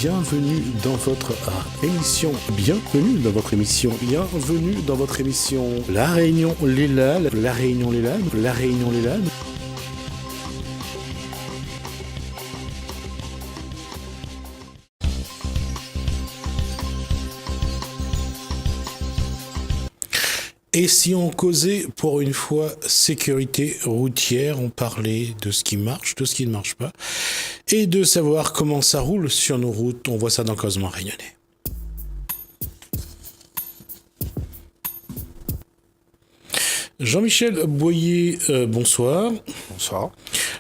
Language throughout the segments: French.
bienvenue dans votre émission, La Réunion Lélade, Et si on causait pour une fois sécurité routière, on parlait de ce qui marche, de ce qui ne marche pas, et de savoir comment ça roule sur nos routes. On voit ça dans Causement Réunionnais. Jean-Michel Boyer, bonsoir. Bonsoir.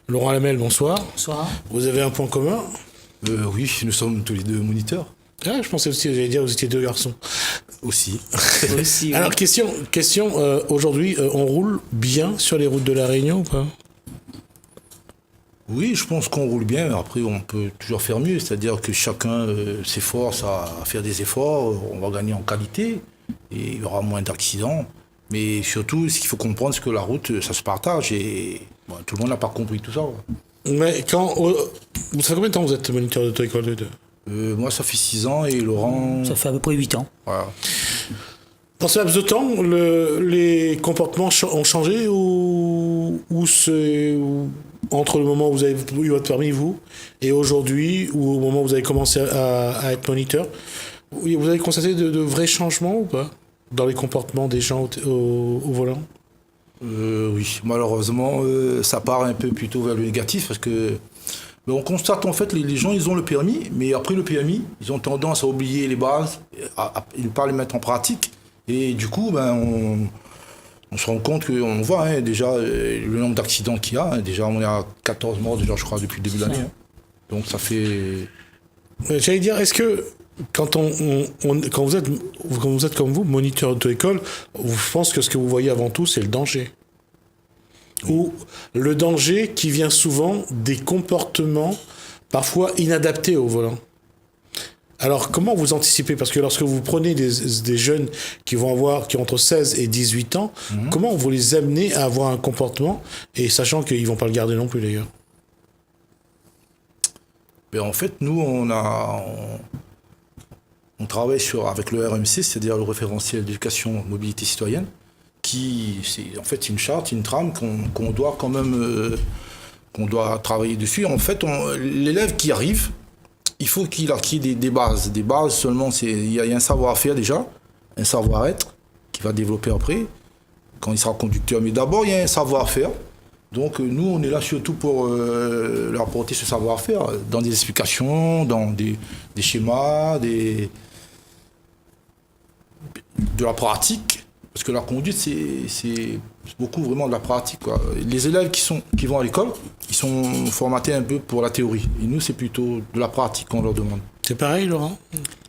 Laurent Lamel, bonsoir. Bonsoir. Vous avez un point commun ? Oui, nous sommes tous les deux moniteurs. Ah, je pensais aussi, j'allais dire, vous étiez deux garçons. Aussi. Aussi, Alors, oui. question aujourd'hui, on roule bien sur les routes de la Réunion ou pas ? Oui, je pense qu'on roule bien. Après, on peut toujours faire mieux. C'est-à-dire que chacun s'efforce à faire des efforts. On va gagner en qualité et il y aura moins d'accidents. Mais surtout, ce qu'il faut comprendre, c'est que la route, ça se partage et tout le monde n'a pas compris tout ça. Mais vous savez combien de temps vous êtes moniteur d'auto-école de deux ? Moi, ça fait 6 ans et Laurent... Ça fait à peu près 8 ans. Voilà. Dans ce laps de temps, les comportements ont changé ou entre le moment où vous avez eu votre permis, vous, et aujourd'hui, ou au moment où vous avez commencé à être moniteur, vous avez constaté de vrais changements ou pas dans les comportements des gens au volant ? Oui, malheureusement, ça part un peu plutôt vers le négatif parce que on constate en fait les gens ils ont le permis, mais après le permis, ils ont tendance à oublier les bases, à ne pas les mettre en pratique. Et du coup, on se rend compte qu'on voit déjà le nombre d'accidents qu'il y a. Déjà, on est à 14 morts déjà, je crois, depuis le début de l'année. Donc ça fait... J'allais dire, est-ce que quand vous êtes comme vous, moniteur d'auto-école, je pense que ce que vous voyez avant tout, c'est le danger. Ou le danger qui vient souvent des comportements parfois inadaptés au volant. Alors, comment vous anticipez ? Parce que lorsque vous prenez des jeunes qui ont entre 16 et 18 ans, comment vous les amenez à avoir un comportement, et sachant qu'ils ne vont pas le garder non plus, d'ailleurs ? En fait, nous, on travaille avec le RMC, c'est-à-dire le référentiel d'éducation mobilité citoyenne, c'est en fait une charte, une trame qu'on doit quand même qu'on doit travailler dessus. En fait, l'élève qui arrive, il faut qu'il acquiert des bases. Des bases seulement, il y a un savoir-faire déjà, un savoir-être qu'il va développer après, quand il sera conducteur. Mais d'abord, il y a un savoir-faire. Donc nous, on est là surtout pour leur apporter ce savoir-faire, dans des explications, dans des schémas, de la pratique. Parce que la conduite, c'est beaucoup vraiment de la pratique, quoi. Les élèves qui vont à l'école, ils sont formatés un peu pour la théorie. Et nous, c'est plutôt de la pratique qu'on leur demande. C'est pareil, Laurent ?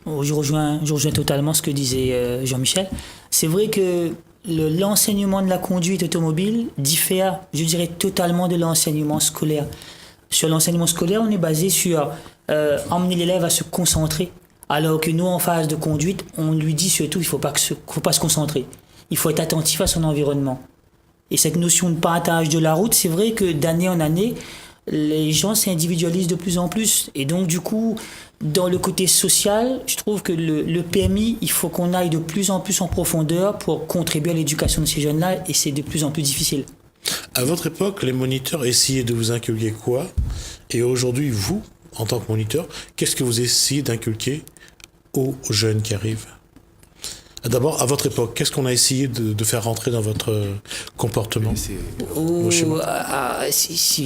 Je rejoins totalement ce que disait Jean-Michel. C'est vrai que l'enseignement de la conduite automobile diffère, je dirais, totalement de l'enseignement scolaire. Sur l'enseignement scolaire, on est basé sur emmener l'élève à se concentrer. Alors que nous, en phase de conduite, on lui dit surtout qu'il ne faut pas se concentrer. Il faut être attentif à son environnement. Et cette notion de partage de la route, c'est vrai que d'année en année, les gens s'individualisent de plus en plus. Et donc, du coup, dans le côté social, je trouve que le PMI, il faut qu'on aille de plus en plus en profondeur pour contribuer à l'éducation de ces jeunes-là, et c'est de plus en plus difficile. À votre époque, les moniteurs essayaient de vous inculquer quoi ? Et aujourd'hui, vous, en tant que moniteur, qu'est-ce que vous essayez d'inculquer aux jeunes qui arrivent ? D'abord, à votre époque, qu'est-ce qu'on a essayé de faire rentrer dans votre comportement ? Si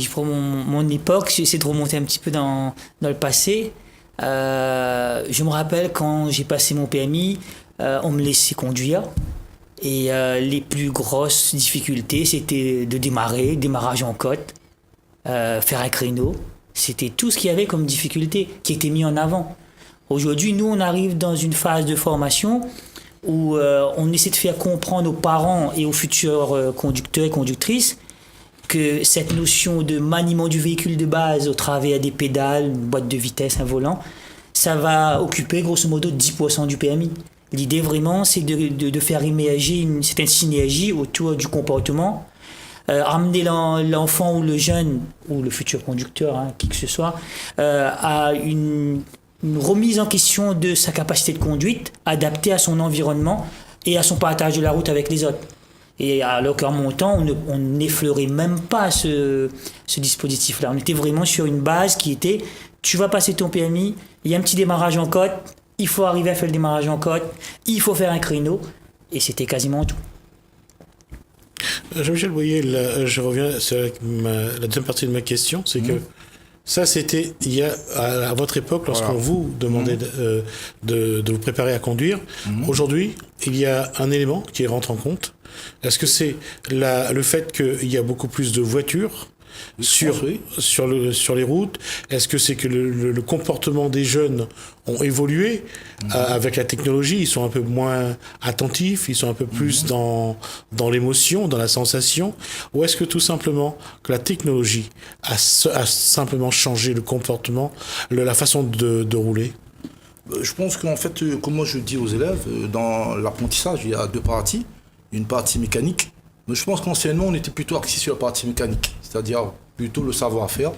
je prends mon époque, j'essaie de remonter un petit peu dans le passé. Je me rappelle quand j'ai passé mon PMI, on me laissait conduire. Et les plus grosses difficultés, c'était de démarrage en côte, faire un créneau. C'était tout ce qu'il y avait comme difficulté qui était mis en avant. Aujourd'hui, nous, on arrive dans une phase de formation où on essaie de faire comprendre aux parents et aux futurs conducteurs et conductrices que cette notion de maniement du véhicule de base au travers des pédales, une boîte de vitesse, un volant, ça va occuper grosso modo 10% du PMI. L'idée vraiment, c'est de faire émerger une certaine synergie autour du comportement, amener l'enfant ou le jeune, ou le futur conducteur, qui que ce soit, à une une remise en question de sa capacité de conduite, adaptée à son environnement et à son partage de la route avec les autres. Et alors qu'en montant, on n'effleurait même pas ce dispositif-là. On était vraiment sur une base qui était, tu vas passer ton PMI, il y a un petit démarrage en côte, il faut arriver à faire le démarrage en côte, il faut faire un créneau, et c'était quasiment tout. Jean-Michel, vous voyez, là, je reviens sur la deuxième partie de ma question, c'est que ça, c'était à votre époque, lorsqu'on vous demandait de vous préparer à conduire. Aujourd'hui, il y a un élément qui rentre en compte. Est-ce que c'est le fait qu'il y a beaucoup plus de voitures sur les routes? Est-ce que c'est que le comportement des jeunes ont évolué avec la technologie? Ils sont un peu moins attentifs, ils sont un peu plus dans l'émotion, dans la sensation? Ou est-ce que tout simplement que la technologie a simplement changé le comportement, la façon de rouler? Je pense qu'en fait, comme moi je dis aux élèves, dans l'apprentissage, il y a deux parties. Une partie mécanique. Mais je pense qu'anciennement, on était plutôt axé sur la partie mécanique, c'est-à-dire plutôt le savoir-faire,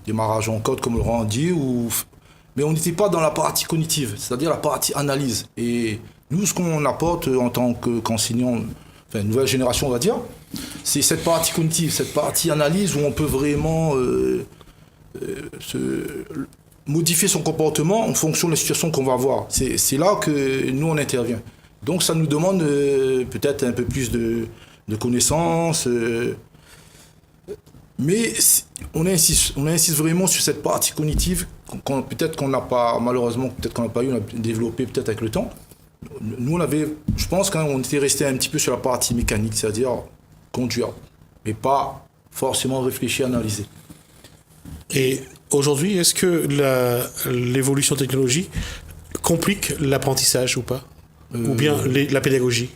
démarrage en côte, comme Laurent dit, mais on n'était pas dans la partie cognitive, c'est-à-dire la partie analyse. Et nous, ce qu'on apporte en tant qu'enseignant, enfin, nouvelle génération, on va dire, c'est cette partie cognitive, cette partie analyse où on peut vraiment modifier son comportement en fonction de la situation qu'on va avoir. C'est là que nous, on intervient. Donc ça nous demande peut-être un peu plus de connaissances, mais on insiste vraiment sur cette partie cognitive peut-être qu'on n'a pas, malheureusement, peut-être qu'on n'a pas eu, on a développé peut-être avec le temps. Nous, je pense qu'on était resté un petit peu sur la partie mécanique, c'est-à-dire conduire, mais pas forcément réfléchir, analyser. Et aujourd'hui, est-ce que l'évolution technologique complique l'apprentissage ou pas? Ou bien la pédagogie?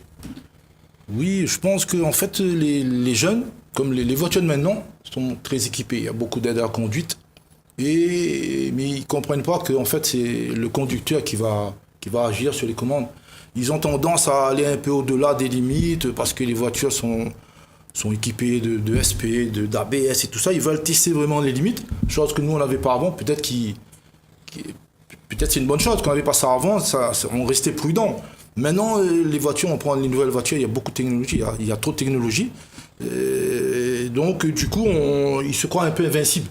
Oui, je pense que en fait, les jeunes, comme les voitures de maintenant, sont très équipées. Il y a beaucoup d'aides à la conduite. Mais ils ne comprennent pas que en fait, c'est le conducteur qui va agir sur les commandes. Ils ont tendance à aller un peu au-delà des limites parce que les voitures sont équipées de SP, d'ABS et tout ça. Ils veulent tester vraiment les limites, chose que nous, on n'avait pas avant. Peut-être c'est une bonne chose. Quand on n'avait pas ça avant, on restait prudent. Maintenant, les voitures, on prend les nouvelles voitures, il y a beaucoup de technologie, il y a trop de technologie. Donc, du coup, ils se croient un peu invincibles.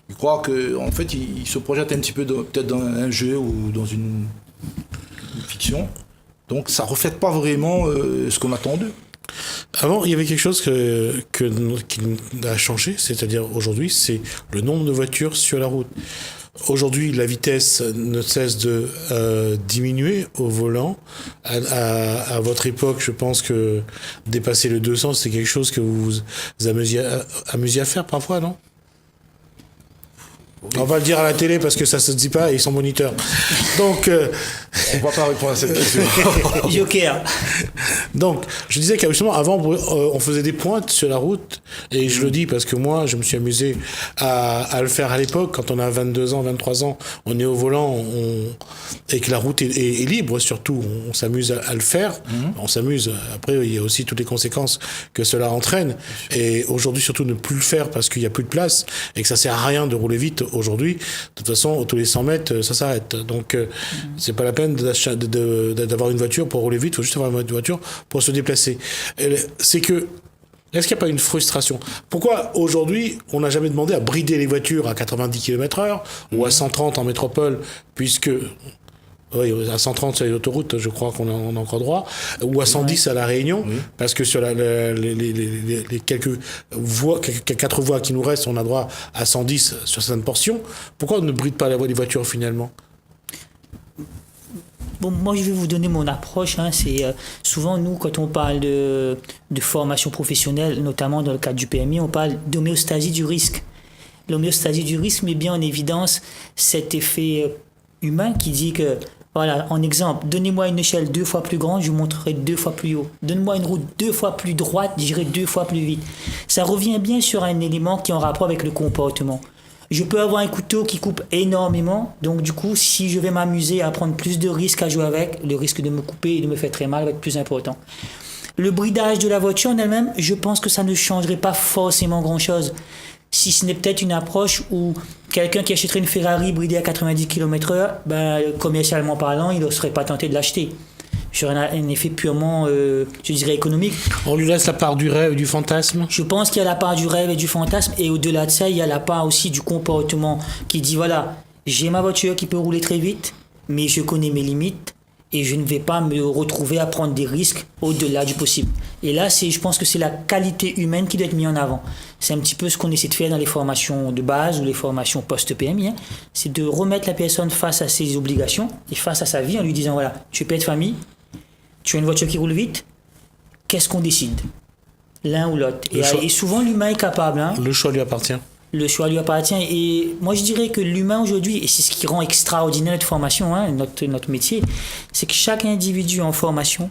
Ils croient qu'en fait, ils se projettent un petit peu peut-être dans un jeu ou dans une fiction. Donc, ça ne reflète pas vraiment ce qu'on attend d'eux. Avant, il y avait quelque chose qui a changé, c'est-à-dire aujourd'hui, c'est le nombre de voitures sur la route. Aujourd'hui, la vitesse ne cesse de diminuer au volant. À votre époque, je pense que dépasser le 200, c'est quelque chose que vous vous amusiez à faire parfois, non? Oui. On va le dire à la télé parce que ça se dit pas et ils sont moniteurs. Donc, on va pas répondre à cette question. Joker. Donc, je disais qu'avant, on faisait des pointes sur la route. Et je le dis parce que moi, je me suis amusé à le faire à l'époque. Quand on a 22 ans, 23 ans, on est au volant et que la route est libre, surtout. On s'amuse à le faire. On s'amuse. Après, il y a aussi toutes les conséquences que cela entraîne. Et aujourd'hui, surtout, ne plus le faire parce qu'il n'y a plus de place et que ça sert à rien de rouler vite aujourd'hui. De toute façon, tous les 100 mètres, ça s'arrête. Donc, c'est pas la peine d'avoir une voiture pour rouler vite. Il faut juste avoir une voiture pour se déplacer. Est-ce qu'il n'y a pas une frustration? Pourquoi aujourd'hui on n'a jamais demandé à brider les voitures à 90 km/h ou à 130 en métropole, puisque à 130 sur les autoroutes, je crois qu'on a encore droit, ou à 110 à La Réunion, parce que sur les quelques 4 voies qui nous restent, on a droit à 110 sur certaines portions. Pourquoi on ne bride pas les voitures finalement? Bon, moi, je vais vous donner mon approche. C'est souvent, nous, quand on parle de formation professionnelle, notamment dans le cadre du PMI, on parle d'homéostasie du risque. L'homéostasie du risque met bien en évidence cet effet humain qui dit que, voilà, en exemple, donnez-moi une échelle 2 fois plus grande, je vous montrerai 2 fois plus haut. Donnez-moi une route 2 fois plus droite, j'irai 2 fois plus vite. Ça revient bien sur un élément qui est en rapport avec le comportement. Je peux avoir un couteau qui coupe énormément, donc du coup, si je vais m'amuser à prendre plus de risques à jouer avec, le risque de me couper et de me faire très mal va être plus important. Le bridage de la voiture en elle-même, je pense que ça ne changerait pas forcément grand-chose. si ce n'est peut-être une approche où quelqu'un qui achèterait une Ferrari bridée à 90 km/h, commercialement parlant, il ne serait pas tenté de l'acheter. Sur un effet purement, je dirais, économique. On lui laisse la part du rêve et du fantasme. Je pense qu'il y a la part du rêve et du fantasme, et au-delà de ça, il y a la part aussi du comportement qui dit, voilà, j'ai ma voiture qui peut rouler très vite, mais je connais mes limites, et je ne vais pas me retrouver à prendre des risques au-delà du possible. Et là, je pense que c'est la qualité humaine qui doit être mise en avant. C'est un petit peu ce qu'on essaie de faire dans les formations de base ou les formations post-PMI. C'est de remettre la personne face à ses obligations et face à sa vie en lui disant, voilà, tu es père de famille, tu as une voiture qui roule vite, qu'est-ce qu'on décide? L'un ou l'autre. Et souvent, l'humain est capable. Le choix lui appartient. Le choix lui appartient. Et moi, je dirais que l'humain aujourd'hui, et c'est ce qui rend extraordinaire notre formation, notre métier, c'est que chaque individu en formation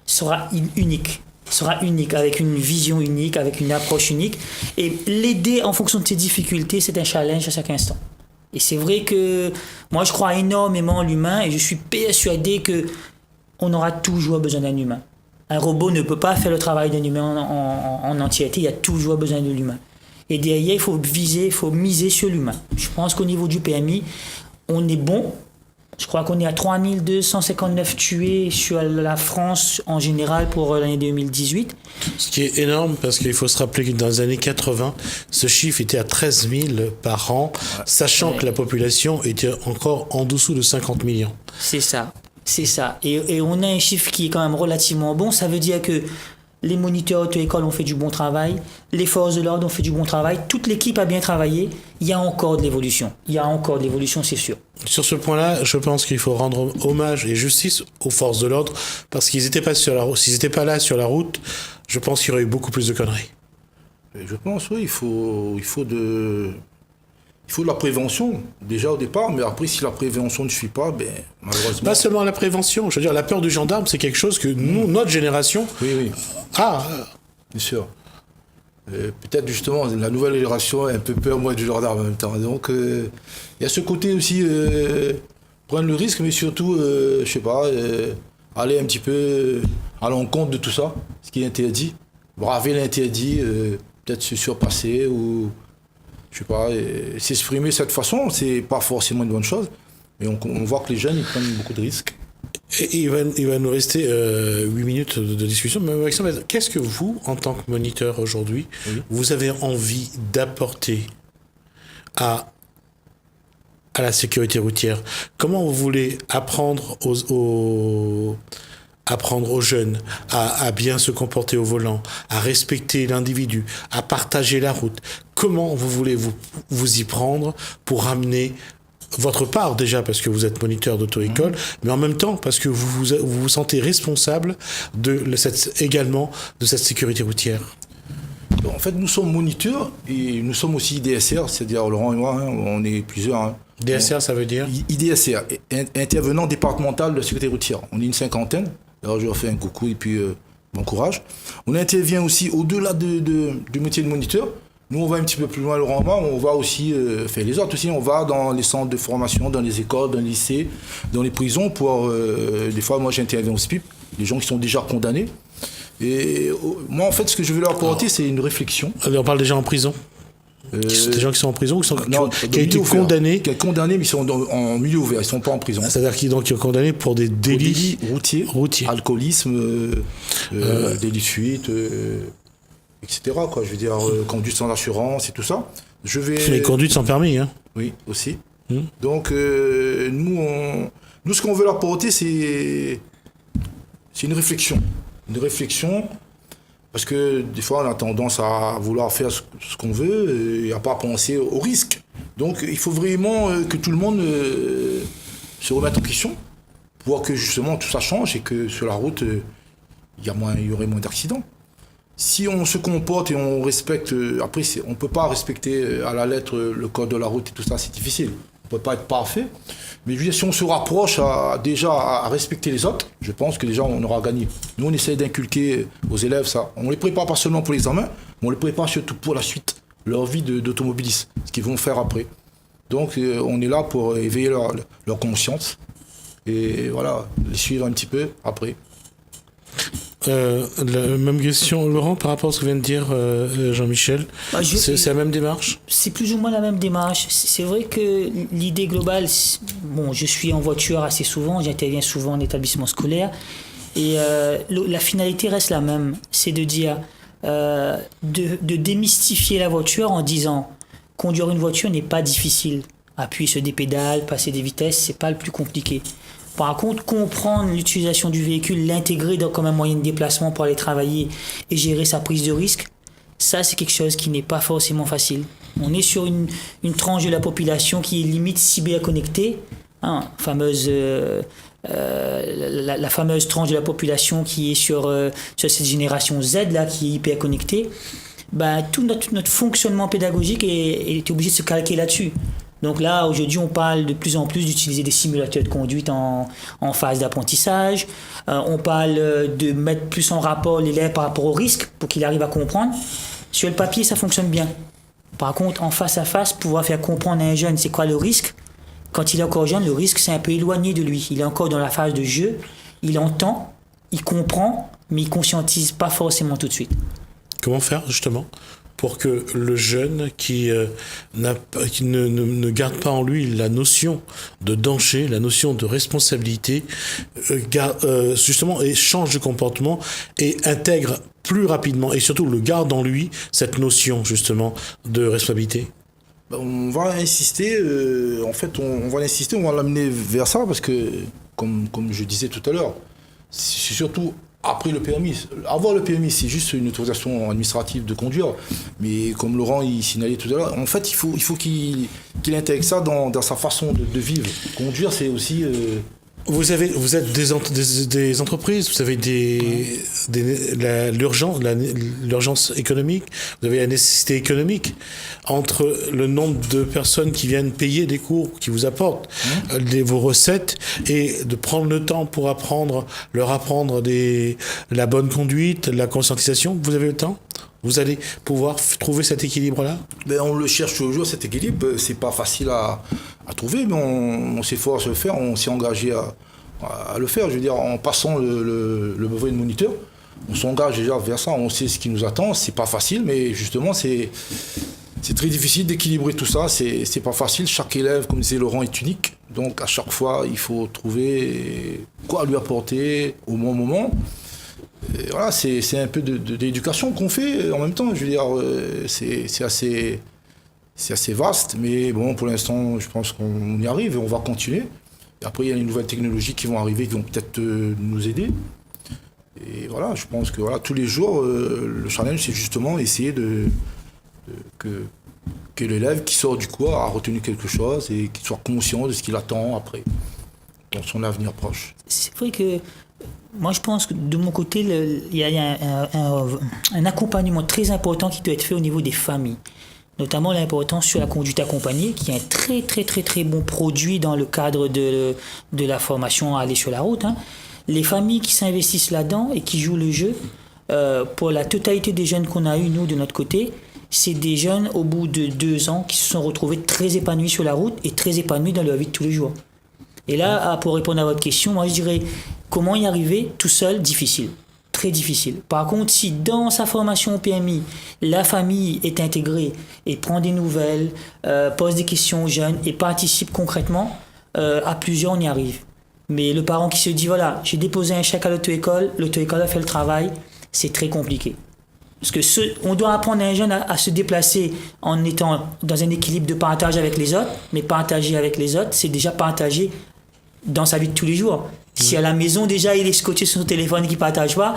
sera unique. Sera unique, avec une vision unique, avec une approche unique. Et l'aider en fonction de ses difficultés, c'est un challenge à chaque instant. Et c'est vrai que moi, je crois énormément en l'humain et je suis persuadé que on aura toujours besoin d'un humain. Un robot ne peut pas faire le travail d'un humain en entièreté, il y a toujours besoin de l'humain. Et derrière, il faut miser sur l'humain. Je pense qu'au niveau du PMI, on est bon. Je crois qu'on est à 3259 tués sur la France en général pour l'année 2018. Ce qui est énorme parce qu'il faut se rappeler que dans les années 80, ce chiffre était à 13 000 par an, sachant que la population était encore en dessous de 50 millions. C'est ça. Et on a un chiffre qui est quand même relativement bon. Ça veut dire que les moniteurs auto-école ont fait du bon travail, les forces de l'ordre ont fait du bon travail, toute l'équipe a bien travaillé. Il y a encore de l'évolution. C'est sûr. Sur ce point-là, je pense qu'il faut rendre hommage et justice aux forces de l'ordre parce qu'ils n'étaient pas s'ils n'étaient pas là sur la route, je pense qu'il y aurait eu beaucoup plus de conneries. Je pense, oui, il faut de la prévention, déjà au départ, mais après, si la prévention ne suit pas, malheureusement... Pas seulement la prévention, je veux dire, la peur du gendarme, c'est quelque chose que nous, notre génération... Oui. Bien sûr. Peut-être justement, la nouvelle génération a un peu peur, moi, du gendarme en même temps. Donc, il y a ce côté aussi, prendre le risque, mais surtout, aller un petit peu à l'encontre de tout ça, ce qui est interdit. Braver l'interdit, peut-être se surpasser ou... s'exprimer de cette façon, c'est pas forcément une bonne chose, mais on voit que les jeunes, ils prennent beaucoup de risques. Et il va nous rester 8 minutes de discussion. Mais Maxime, qu'est-ce que vous, en tant que moniteur aujourd'hui, vous avez envie d'apporter à la sécurité routière? Comment vous voulez apprendre aux jeunes à bien se comporter au volant, à respecter l'individu, à partager la route? Comment vous voulez vous y prendre pour ramener votre part déjà parce que vous êtes moniteur d'auto-école, mais en même temps parce que vous sentez responsable également de cette sécurité routière? En fait, nous sommes moniteurs et nous sommes aussi IDSR, c'est-à-dire Laurent et moi, on est plusieurs. DSR, ça veut dire IDSR, intervenant départemental de la sécurité routière. On est une cinquantaine. Alors, je leur fais un coucou et puis bon courage. On intervient aussi au-delà du métier de moniteur. Nous, on va un petit peu plus loin, Laurent et moi. On va aussi, les autres aussi, on va dans les centres de formation, dans les écoles, dans les lycées, dans les prisons. Des fois, moi, j'interviens au SPIP, les gens qui sont déjà condamnés. Et moi, en fait, ce que je veux leur apporter, c'est une réflexion. On parle des gens en prison. Des gens qui sont en prison ou qui ont été condamnés. Qui sont condamnés, mais ils sont en milieu ouvert, ils ne sont pas en prison. C'est-à-dire qu'ils sont condamnés pour des délits routiers. Alcoolisme, délit de fuite, etc. Quoi. Je veux dire, conduite sans assurance et tout ça. Les conduites sans permis. Hein. Oui, aussi. Donc, nous, ce qu'on veut leur apporter, c'est une réflexion. Une réflexion. Parce que des fois, on a tendance à vouloir faire ce qu'on veut et à pas penser au risque. Donc, il faut vraiment que tout le monde se remette en question pour voir que justement tout ça change et que sur la route, il y aurait moins d'accidents. Si on se comporte et on respecte, après, on ne peut pas respecter à la lettre le code de la route et tout ça, c'est difficile. On ne peut pas être parfait. Mais je veux dire, si on se rapproche déjà à respecter les autres, je pense que déjà on aura gagné. Nous, on essaie d'inculquer aux élèves ça. On ne les prépare pas seulement pour l'examen, mais on les prépare surtout pour la suite, leur vie d'automobiliste, ce qu'ils vont faire après. Donc, on est là pour éveiller leur conscience et voilà, les suivre un petit peu après. La même question, Laurent, par rapport à ce que vient de dire Jean-Michel. C'est la même démarche? C'est plus ou moins la même démarche. C'est vrai que l'idée globale, bon, je suis en voiture assez souvent, j'interviens souvent en établissement scolaire, et la finalité reste la même. C'est de dire, de démystifier la voiture en disant, conduire une voiture n'est pas difficile. Appuyer sur des pédales, passer des vitesses, c'est pas le plus compliqué. Par contre, comprendre l'utilisation du véhicule, l'intégrer comme un moyen de déplacement pour aller travailler et gérer sa prise de risque, ça c'est quelque chose qui n'est pas forcément facile. On est sur une tranche de la population qui est limite cyberconnectée, hein, la fameuse tranche de la population qui est sur cette génération Z là, qui est hyper connectée. Tout notre fonctionnement pédagogique est obligé de se calquer là-dessus. Donc là, aujourd'hui, on parle de plus en plus d'utiliser des simulateurs de conduite en phase d'apprentissage. On parle de mettre plus en rapport l'élève par rapport au risque pour qu'il arrive à comprendre. Sur le papier, ça fonctionne bien. Par contre, en face à face, pouvoir faire comprendre à un jeune c'est quoi le risque. Quand il est encore jeune, le risque, c'est un peu éloigné de lui. Il est encore dans la phase de jeu. Il entend, il comprend, mais il ne conscientise pas forcément tout de suite. Comment faire, justement, pour que le jeune qui ne garde pas en lui la notion de danger, la notion de responsabilité, justement, et change de comportement et intègre plus rapidement, et surtout le garde en lui, cette notion, justement, de responsabilité? On va insister, on va l'amener vers ça, parce que, comme je disais tout à l'heure, c'est surtout après le permis. Avoir le permis, c'est juste une autorisation administrative de conduire. Mais comme Laurent il signalait tout à l'heure, en fait, il faut qu'il intègre ça dans sa façon de vivre. Conduire, c'est aussi... Vous êtes des entreprises, vous avez l'urgence économique, vous avez la nécessité économique entre le nombre de personnes qui viennent payer des cours, qui vous apportent vos recettes, et de prendre le temps pour leur apprendre la bonne conduite, la conscientisation. Vous avez le temps? Vous allez pouvoir trouver cet équilibre-là? On le cherche toujours, cet équilibre. C'est pas facile à trouver, mais on s'efforce de le faire. On s'est engagé à le faire. Je veux dire, en passant le brevet de moniteur, on s'engage déjà vers ça. On sait ce qui nous attend. C'est pas facile, mais justement, c'est très difficile d'équilibrer tout ça. C'est pas facile. Chaque élève, comme disait Laurent, est unique. Donc, à chaque fois, il faut trouver quoi lui apporter au bon moment. Et voilà, c'est un peu d'éducation qu'on fait en même temps. Je veux dire, c'est assez vaste, mais bon, pour l'instant, je pense qu'on y arrive et on va continuer. Et après, il y a les nouvelles technologies qui vont arriver, qui vont peut-être nous aider. Et voilà, je pense que tous les jours, le challenge, c'est justement essayer que l'élève qui sort du cours a retenu quelque chose et qu'il soit conscient de ce qu'il attend après, dans son avenir proche. C'est vrai que moi, je pense que de mon côté, il y a un accompagnement très important qui doit être fait au niveau des familles. Notamment l'importance sur la conduite accompagnée, qui est un très très très très bon produit dans le cadre de la formation à aller sur la route. Les familles qui s'investissent là-dedans et qui jouent le jeu, pour la totalité des jeunes qu'on a eu nous de notre côté, c'est des jeunes au bout de 2 ans qui se sont retrouvés très épanouis sur la route et très épanouis dans leur vie de tous les jours. Et là, pour répondre à votre question, moi je dirais, comment y arriver tout seul? Difficile, très difficile. Par contre, si dans sa formation au PMI, la famille est intégrée et prend des nouvelles, pose des questions aux jeunes et participe concrètement, à plusieurs on y arrive. Mais le parent qui se dit, voilà, j'ai déposé un chèque à l'auto-école a fait le travail, c'est très compliqué. Parce que on doit apprendre à un jeune à se déplacer en étant dans un équilibre de partage avec les autres, mais partager avec les autres, c'est déjà partager dans sa vie de tous les jours. Si à la maison, déjà, il est scotché sur son téléphone et qu'il ne partage pas,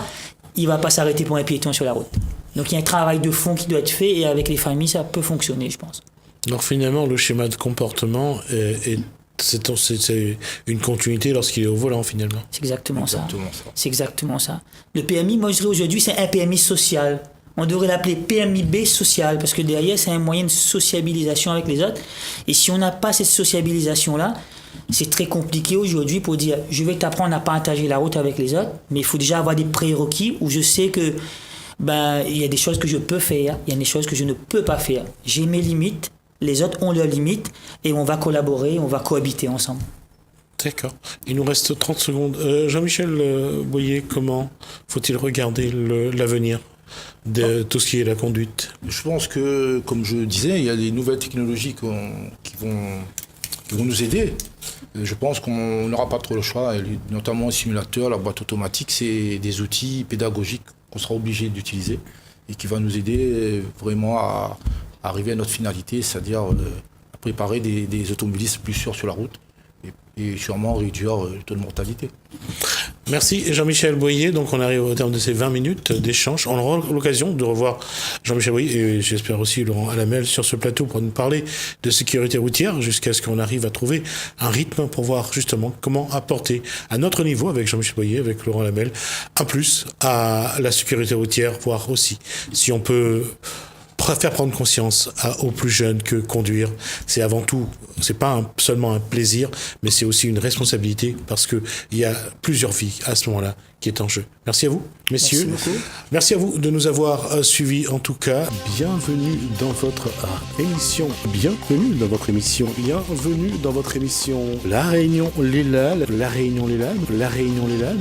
il ne va pas s'arrêter pour un piéton sur la route. Donc il y a un travail de fond qui doit être fait et avec les familles, ça peut fonctionner, je pense. Donc finalement, le schéma de comportement c'est une continuité lorsqu'il est au volant, finalement. C'est exactement ça. C'est exactement ça. Le PMI, moi je dirais aujourd'hui, c'est un PMI social. On devrait l'appeler PMIB social, parce que derrière, c'est un moyen de sociabilisation avec les autres. Et si on n'a pas cette sociabilisation-là, c'est très compliqué aujourd'hui pour dire je vais t'apprendre à partager la route avec les autres, mais il faut déjà avoir des prérequis où je sais que il y a des choses que je peux faire, il y a des choses que je ne peux pas faire. J'ai mes limites, les autres ont leurs limites et on va collaborer, on va cohabiter ensemble. D'accord. Il nous reste 30 secondes. Jean-Michel Boyer, comment faut-il regarder l'avenir de tout ce qui est la conduite? Je pense que, comme je disais, il y a des nouvelles technologies qui vont nous aider. Je pense qu'on n'aura pas trop le choix, et notamment le simulateur, la boîte automatique, c'est des outils pédagogiques qu'on sera obligé d'utiliser et qui va nous aider vraiment à arriver à notre finalité, c'est-à-dire à préparer des automobilistes plus sûrs sur la route et sûrement réduire le taux de mortalité. Merci Jean-Michel Boyer. Donc on arrive au terme de ces 20 minutes d'échange. On aura l'occasion de revoir Jean-Michel Boyer et j'espère aussi Laurent Alamel sur ce plateau pour nous parler de sécurité routière jusqu'à ce qu'on arrive à trouver un rythme pour voir justement comment apporter à notre niveau avec Jean-Michel Boyer, avec Laurent Alamel, un plus à la sécurité routière, voir aussi si on peut faire prendre conscience aux plus jeunes que conduire, c'est avant tout, c'est pas seulement un plaisir, mais c'est aussi une responsabilité parce que il y a plusieurs vies à ce moment-là qui est en jeu. Merci à vous, messieurs. Merci beaucoup. Merci à vous de nous avoir suivis en tout cas. Bienvenue dans votre émission. Bienvenue dans votre émission. Bienvenue dans votre émission. La Réunion Les Lalles. La Réunion Les Lalles. La Réunion Les Lalles.